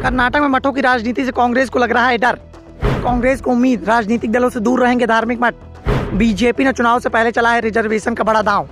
कर्नाटक में मठों की राजनीति से कांग्रेस को लग रहा है डर। कांग्रेस को उम्मीद, राजनीतिक दलों से दूर रहेंगे धार्मिक मठ। बीजेपी ने चुनाव से पहले चला है रिजर्वेशन का बड़ा दांव।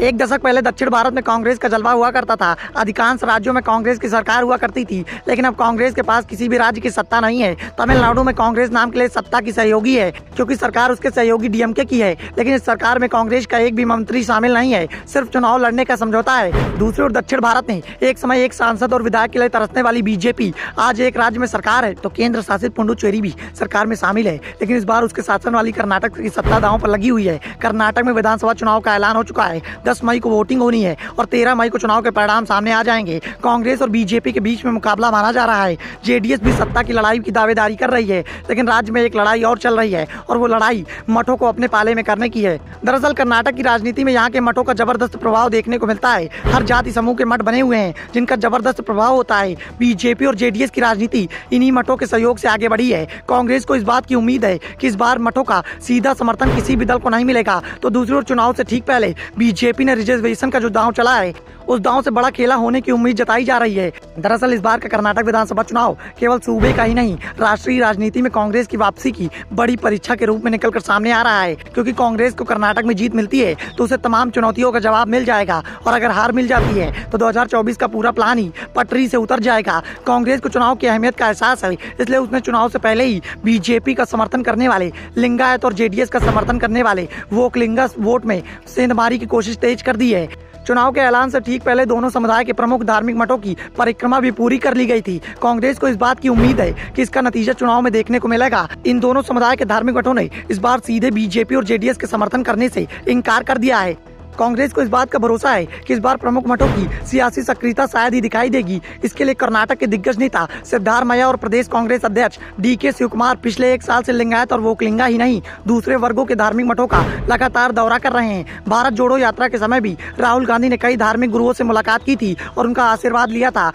एक दशक पहले दक्षिण भारत में कांग्रेस का जलवा हुआ करता था। अधिकांश राज्यों में कांग्रेस की सरकार हुआ करती थी, लेकिन अब कांग्रेस के पास किसी भी राज्य की सत्ता नहीं है। तमिलनाडु में कांग्रेस नाम के लिए सत्ता की सहयोगी है, क्योंकि सरकार उसके सहयोगी डीएमके की है, लेकिन इस सरकार में कांग्रेस का एक भी मंत्री शामिल नहीं है, सिर्फ चुनाव लड़ने का समझौता है। दूसरी ओर दक्षिण भारत में एक समय एक सांसद और विधायक के लिए तरसने वाली बीजेपी आज एक राज्य में सरकार है, तो केंद्र शासित पुडुचेरी भी सरकार में शामिल है, लेकिन इस बार उसके शासन वाली कर्नाटक की सत्ता दांव पर लगी हुई है। कर्नाटक में विधानसभा चुनाव का ऐलान हो चुका है। 10 मई को वोटिंग होनी है और 13 मई को चुनाव के परिणाम सामने आ जाएंगे। कांग्रेस और बीजेपी के बीच में मुकाबला माना जा रहा है। जेडीएस भी सत्ता की लड़ाई की दावेदारी कर रही है, लेकिन राज्य में एक लड़ाई और चल रही है और वो लड़ाई मठों को अपने पाले में करने की है। दरअसल कर्नाटक की राजनीति में यहाँ के मठों का जबरदस्त प्रभाव देखने को मिलता है। हर जाति समूह के मठ बने हुए हैं जिनका जबरदस्त प्रभाव होता है। बीजेपी और जेडीएस की राजनीति इन्हीं मठों के सहयोग से आगे बढ़ी है। कांग्रेस को इस बात की उम्मीद है कि इस बार मठों का सीधा समर्थन किसी भी दल को नहीं मिलेगा। तो दूसरी ओर चुनाव से ठीक पहले बीजेपी ने रिजर्वेशन का जो दांव चला है, उस दांव से बड़ा खेला होने की उम्मीद जताई जा रही है। दरअसल इस बार का कर्नाटक विधानसभा चुनाव केवल सूबे का ही नहीं, राष्ट्रीय राजनीति में कांग्रेस की वापसी की बड़ी परीक्षा के रूप में निकलकर सामने आ रहा है। क्योंकि कांग्रेस को कर्नाटक में जीत मिलती है तो उसे तमाम चुनौतियों का जवाब मिल जाएगा, और अगर हार मिल जाती है तो 2024 का पूरा प्लान ही पटरी से उतर जाएगा। कांग्रेस को चुनाव की अहमियत का एहसास है, इसलिए उसने चुनाव से पहले ही बीजेपी का समर्थन करने वाले लिंगायत और जेडीएस का समर्थन करने वाले वोकलिंगा वोट में सेंधमारी की कोशिश तेज कर दी है। चुनाव के ऐलान से ठीक पहले दोनों समुदाय के प्रमुख धार्मिक मठों की परिक्रमा भी पूरी कर ली गई थी। कांग्रेस को इस बात की उम्मीद है कि इसका नतीजा चुनाव में देखने को मिलेगा। इन दोनों समुदाय के धार्मिक मठों ने इस बार सीधे बीजेपी और जेडीएस के समर्थन करने से इनकार कर दिया है। कांग्रेस को इस बात का भरोसा है कि इस बार प्रमुख मठों की सियासी सक्रियता शायद ही दिखाई देगी। इसके लिए कर्नाटक के दिग्गज नेता सिद्धारमैया और प्रदेश कांग्रेस अध्यक्ष डीके शिवकुमार पिछले एक साल से लिंगायत और वोकलिंगा ही नहीं, दूसरे वर्गों के धार्मिक मठों का लगातार दौरा कर रहे हैं। भारत जोड़ो यात्रा के समय भी राहुल गांधी ने कई धार्मिक गुरुओं से मुलाकात की थी और उनका आशीर्वाद लिया था।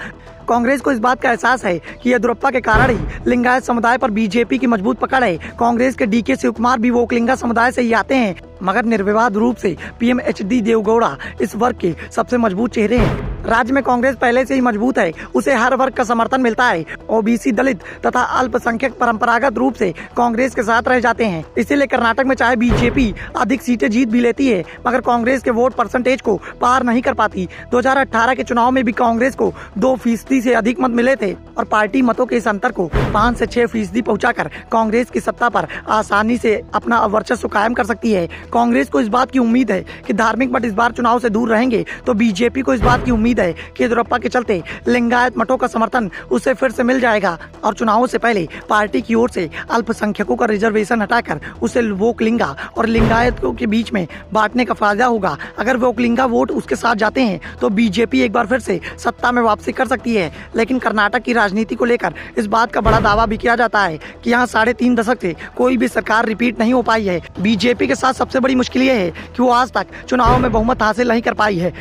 कांग्रेस को इस बात का एहसास है कि येदियुरप्पा के कारण ही लिंगायत समुदाय पर बीजेपी की मजबूत पकड़ है। कांग्रेस के डीके शिवकुमार भी वोकलिंगा समुदाय से ही आते हैं, मगर निर्विवाद रूप से पीएम एचडी देवेगौड़ा इस वर्ग के सबसे मजबूत चेहरे हैं। राज्य में कांग्रेस पहले से ही मजबूत है, उसे हर वर्ग का समर्थन मिलता है। ओबीसी, दलित तथा अल्पसंख्यक परंपरागत रूप से कांग्रेस के साथ रह जाते हैं। इसीलिए कर्नाटक में चाहे बीजेपी अधिक सीटें जीत भी लेती है, मगर कांग्रेस के वोट परसेंटेज को पार नहीं कर पाती। 2018 के चुनाव में भी कांग्रेस को 2% से अधिक मत मिले थे और पार्टी मतों के इस अंतर को 5 से 6% पहुंचाकर कांग्रेस की सत्ता पर आसानी से अपना वर्चस्व कायम कर सकती है। कांग्रेस को इस बात की उम्मीद है कि धार्मिक मठ इस बार चुनाव से दूर रहेंगे, तो बीजेपी को इस बात की उम्मीद है कि येदियुरप्पा के चलते लिंगायत मठों का समर्थन उसे फिर से मिल जाएगा और चुनावों से पहले पार्टी की ओर से अल्पसंख्यकों का रिजर्वेशन हटाकर उसे वोकलिंगा और लिंगायतों के बीच में बांटने का फायदा होगा। अगर वोकलिंगा वोट उसके साथ जाते हैं तो बीजेपी एक बार फिर से सत्ता में वापसी कर सकती है। लेकिन कर्नाटक की राजनीति को लेकर इस बात का बड़ा दावा भी किया जाता है कि यहाँ 3.5 दशक से कोई भी सरकार रिपीट नहीं हो पाई है। बीजेपी के साथ सबसे बड़ी मुश्किल ये है कि वो आज तक चुनाव में बहुमत हासिल नहीं कर पाई है।